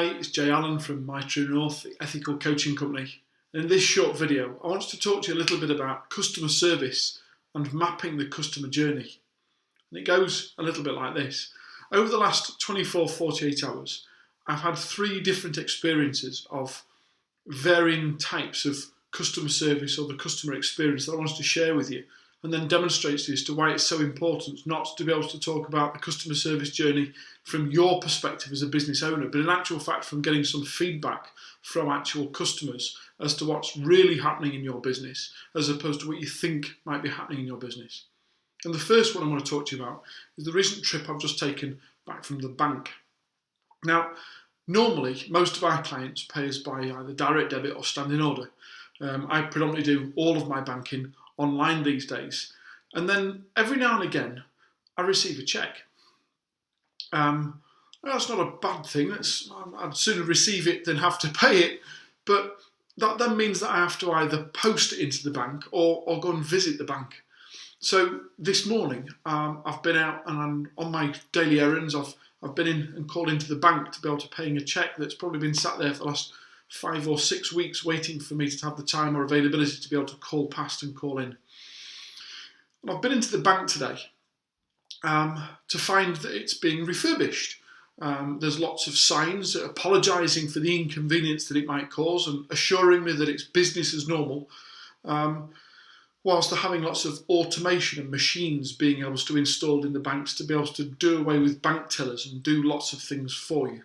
Hi, it's Jay Allen from My TrueNORTH, the ethical coaching company. In this short video, I want to talk to you a little bit about customer service and mapping the customer journey. And it goes a little bit like this. Over the last 24-48 hours, I've had 3 different experiences of varying types of customer service or the customer experience that I wanted to share with you, and then demonstrates as to why it's so important not to be able to talk about the customer service journey from your perspective as a business owner, but in actual fact from getting some feedback from actual customers as to what's really happening in your business as opposed to what you think might be happening in your business. And the first one I want to talk to you about is the recent trip I've just taken back from the bank. Now, normally most of our clients pay us by either direct debit or standing order. I predominantly do all of my banking online these days, and then every now and again I receive a cheque. That's not a bad thing. I'd sooner receive it than have to pay it, but that then means that I have to either post it into the bank or go and visit the bank. So this morning I've been out and I'm on my daily errands. I've been in and called into the bank to be able to paying a cheque that's probably been sat there for the last 5 or 6 weeks waiting for me to have the time or availability to be able to call past and call in. And I've been into the bank today to find that it's being refurbished. There's lots of signs apologising for the inconvenience that it might cause and assuring me that it's business as normal, whilst they're having lots of automation and machines being able to installed in the banks to be able to do away with bank tellers and do lots of things for you.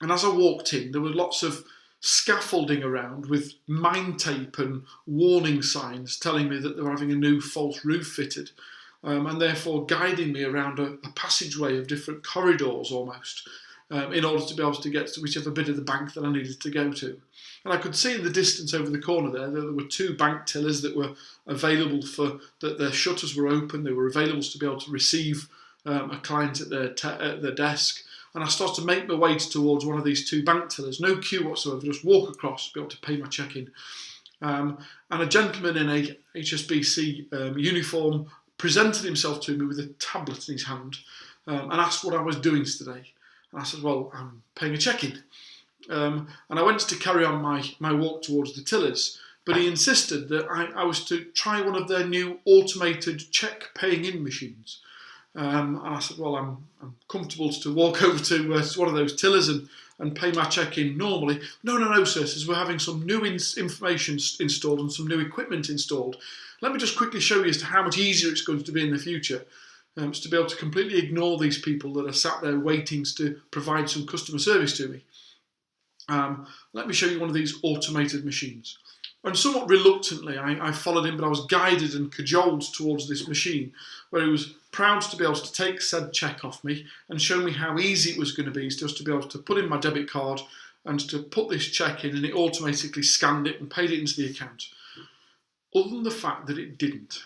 And as I walked in, there were lots of scaffolding around with mine tape and warning signs telling me that they were having a new false roof fitted, and therefore guiding me around a passageway of different corridors almost, in order to be able to get to whichever bit of the bank that I needed to go to. And I could see in the distance over the corner there that there were 2 bank tellers that were available that their shutters were open, they were available to be able to receive a client at their desk. And I started to make my way towards one of these 2 bank tellers, no queue whatsoever, just walk across, be able to pay my check in. And a gentleman in a HSBC uniform presented himself to me with a tablet in his hand and asked what I was doing today. And I said, well, I'm paying a check in. And I went to carry on my walk towards the tillers, but he insisted that I was to try one of their new automated check paying in machines. And I said, well, I'm comfortable to walk over to one of those tillers and pay my check in normally. No, sir, says we're having some new information installed and some new equipment installed. Let me just quickly show you as to how much easier it's going to be in the future. It's to be able to completely ignore these people that are sat there waiting to provide some customer service to me. Let me show you one of these automated machines. And somewhat reluctantly, I followed him, but I was guided and cajoled towards this machine, where he was proud to be able to take said cheque off me and show me how easy it was going to be just to be able to put in my debit card and to put this cheque in, and it automatically scanned it and paid it into the account. Other than the fact that it didn't.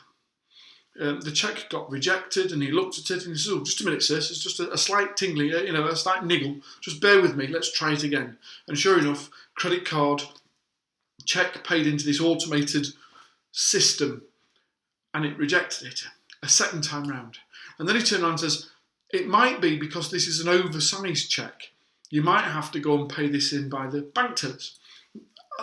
The cheque got rejected, and he looked at it and he said, oh, just a minute, sis, it's just a slight tingling, a slight niggle, just bear with me, let's try it again. And sure enough, credit card, cheque paid into this automated system, and it rejected it a second time round. And then he turned around and says, it might be because this is an oversized cheque. You might have to go and pay this in by the bank tellers.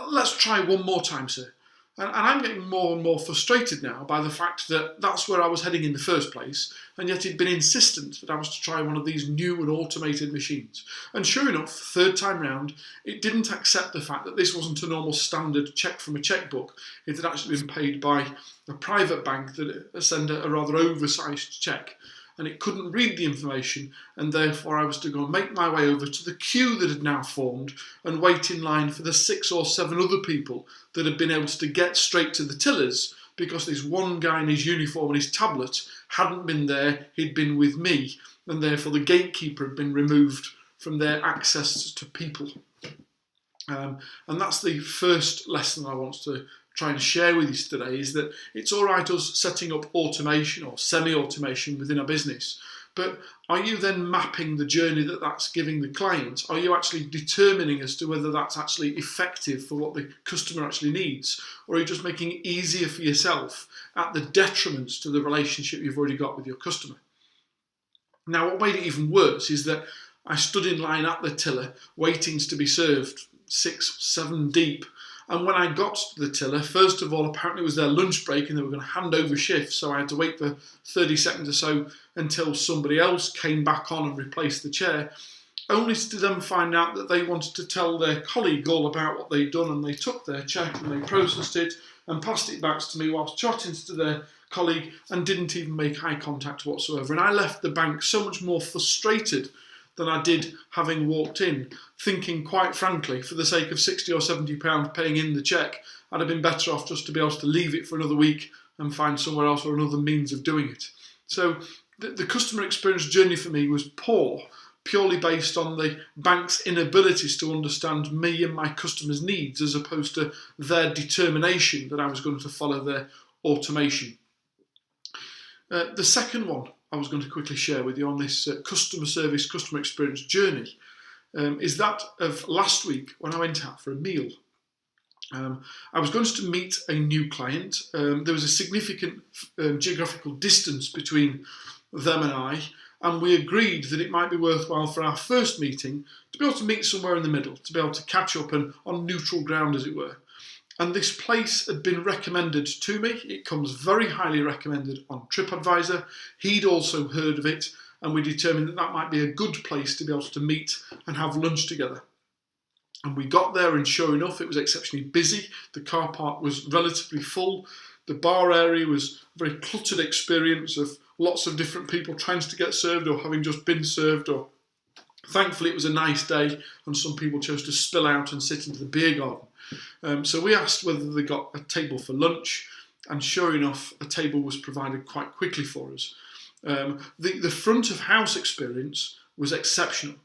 Let's try one more time, sir. And I'm getting more and more frustrated now by the fact that that's where I was heading in the first place, and yet he'd been insistent that I was to try one of these new and automated machines. And sure enough, third time round, it didn't accept the fact that this wasn't a normal standard cheque from a chequebook. It had actually been paid by a private bank that sent a rather oversized cheque. And it couldn't read the information, and therefore I was to go and make my way over to the queue that had now formed and wait in line for the 6 or 7 other people that had been able to get straight to the tillers, because this one guy in his uniform and his tablet hadn't been there, he'd been with me, and therefore the gatekeeper had been removed from their access to people. And that's the first lesson I want to try and share with you today, is that it's all right us setting up automation or semi-automation within our business, but are you then mapping the journey that that's giving the client? Are you actually determining as to whether that's actually effective for what the customer actually needs, or are you just making it easier for yourself at the detriment to the relationship you've already got with your customer? Now, what made it even worse is that I stood in line at the tiller, waiting to be served, 6, 7 deep. And when I got to the tiller, first of all, apparently it was their lunch break and they were going to hand over shifts, so I had to wait for 30 seconds or so until somebody else came back on and replaced the chair, only to then find out that they wanted to tell their colleague all about what they'd done, and they took their check and they processed it and passed it back to me whilst chatting to their colleague and didn't even make eye contact whatsoever. And I left the bank so much more frustrated than I did having walked in, thinking, quite frankly, for the sake of £60 or £70 paying in the cheque, I'd have been better off just to be able to leave it for another week and find somewhere else or another means of doing it. So the customer experience journey for me was poor, purely based on the bank's inabilities to understand me and my customers' needs, as opposed to their determination that I was going to follow their automation. The second one I was going to quickly share with you on this customer service, customer experience journey is that of last week when I went out for a meal. I was going to meet a new client. There was a significant geographical distance between them and we agreed that it might be worthwhile for our first meeting to be able to meet somewhere in the middle, to be able to catch up and on neutral ground, as it were. And this place had been recommended to me. It comes very highly recommended on TripAdvisor. He'd also heard of it, and we determined that that might be a good place to be able to meet and have lunch together. And we got there, and sure enough, it was exceptionally busy. The car park was relatively full. The bar area was a very cluttered experience of lots of different people trying to get served or having just been served. Or thankfully, it was a nice day, and some people chose to spill out and sit into the beer garden. So we asked whether they got a table for lunch, and sure enough, a table was provided quite quickly for us. The front of house experience was exceptional.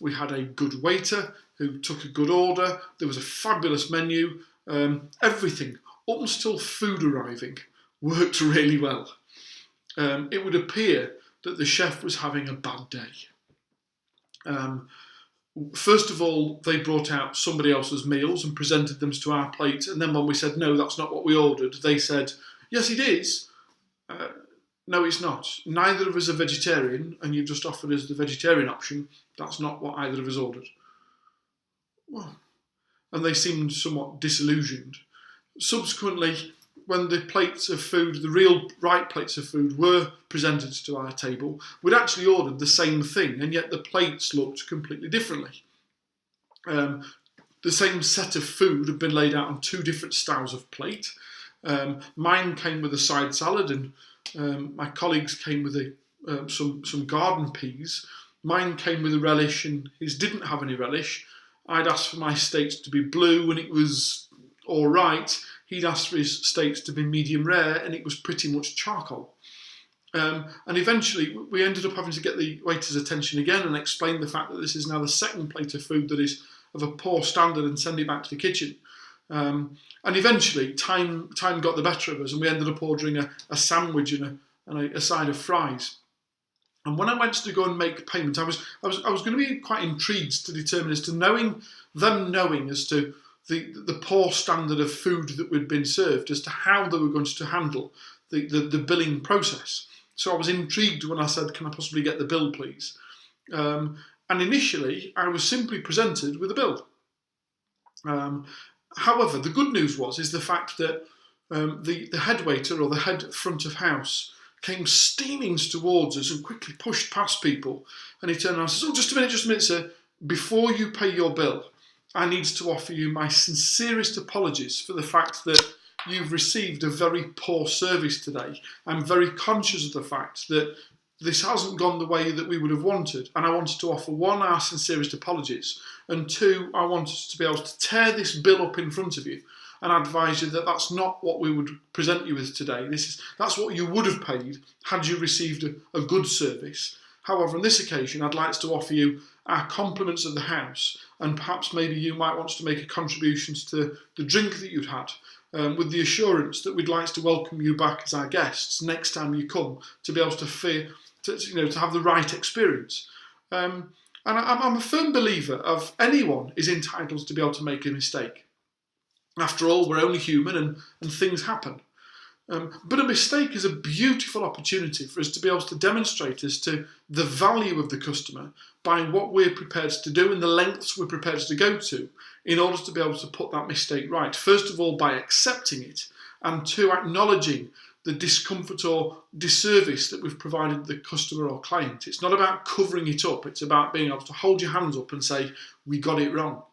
We had a good waiter who took a good order. There was a fabulous menu. Everything, up until food arriving, worked really well. It would appear that the chef was having a bad day. First of all, they brought out somebody else's meals and presented them to our plate. And then when we said, no, that's not what we ordered, they said, yes, it is. No, it's not. Neither of us are vegetarian, and you've just offered us the vegetarian option. That's not what either of us ordered. Well, and they seemed somewhat disillusioned. Subsequently, when the plates of food, the real right plates of food, were presented to our table, we'd actually ordered the same thing, and yet the plates looked completely differently. The same set of food had been laid out on 2 different styles of plate. Mine came with a side salad, and my colleagues came with some garden peas. Mine came with a relish, and his didn't have any relish. I'd asked for my steaks to be blue, and it was all right. He'd asked for his steaks to be medium rare, and it was pretty much charcoal. And eventually, we ended up having to get the waiter's attention again and explain the fact that this is now the second plate of food that is of a poor standard, and send it back to the kitchen. And eventually, time got the better of us, and we ended up ordering a sandwich and a side of fries. And when I went to go and make payment, I was going to be quite intrigued to determine as to knowing as to the poor standard of food that we'd been served, as to how they were going to handle the billing process. So I was intrigued when I said, can I possibly get the bill, please? And initially, I was simply presented with a bill. However, the good news is the fact that the head waiter, or the head front of house, came steaming towards us and quickly pushed past people. And he turned around and says, oh, just a minute, sir. Before you pay your bill, I need to offer you my sincerest apologies for the fact that you've received a very poor service today. I'm very conscious of the fact that this hasn't gone the way that we would have wanted, and I wanted to offer, 1, our sincerest apologies, and 2, I wanted to be able to tear this bill up in front of you and advise you that that's not what we would present you with today. That's what you would have paid had you received a good service. However, on this occasion, I'd like to offer you our compliments of the house, and perhaps maybe you might want to make a contribution to the drink that you'd had, with the assurance that we'd like to welcome you back as our guests next time you come, to be able to have the right experience. And I'm a firm believer of anyone is entitled to be able to make a mistake. After all, we're only human, and things happen. But a mistake is a beautiful opportunity for us to be able to demonstrate as to the value of the customer by what we're prepared to do and the lengths we're prepared to go to in order to be able to put that mistake right. First of all, by accepting it, and two, acknowledging the discomfort or disservice that we've provided the customer or client. It's not about covering it up, it's about being able to hold your hands up and say, we got it wrong.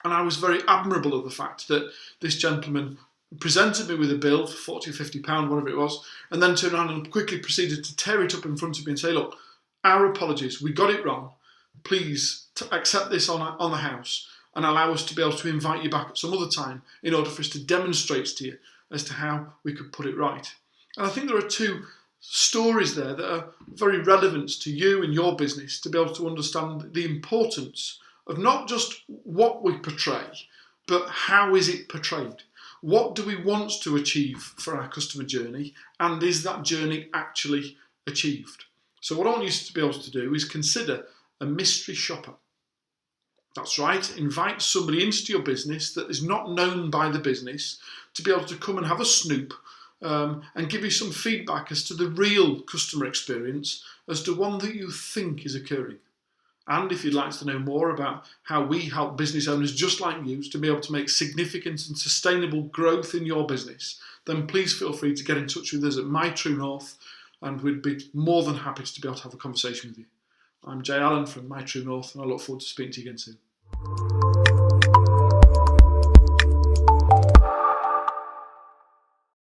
And I was very admirable of the fact that this gentleman presented me with a bill for £40 or £50, whatever it was, and then turned around and quickly proceeded to tear it up in front of me and say, look, our apologies, we got it wrong. Please accept this on the house and allow us to be able to invite you back at some other time in order for us to demonstrate to you as to how we could put it right. And I think there are two stories there that are very relevant to you and your business to be able to understand the importance of not just what we portray, but how is it portrayed? What do we want to achieve for our customer journey, and is that journey actually achieved? So what I want you to be able to do is consider a mystery shopper. That's right, invite somebody into your business that is not known by the business to be able to come and have a snoop and give you some feedback as to the real customer experience as to one that you think is occurring. And if you'd like to know more about how we help business owners just like you to be able to make significant and sustainable growth in your business, then please feel free to get in touch with us at My TrueNORTH, and we'd be more than happy to be able to have a conversation with you. I'm Jay Allen from My TrueNORTH, and I look forward to speaking to you again soon.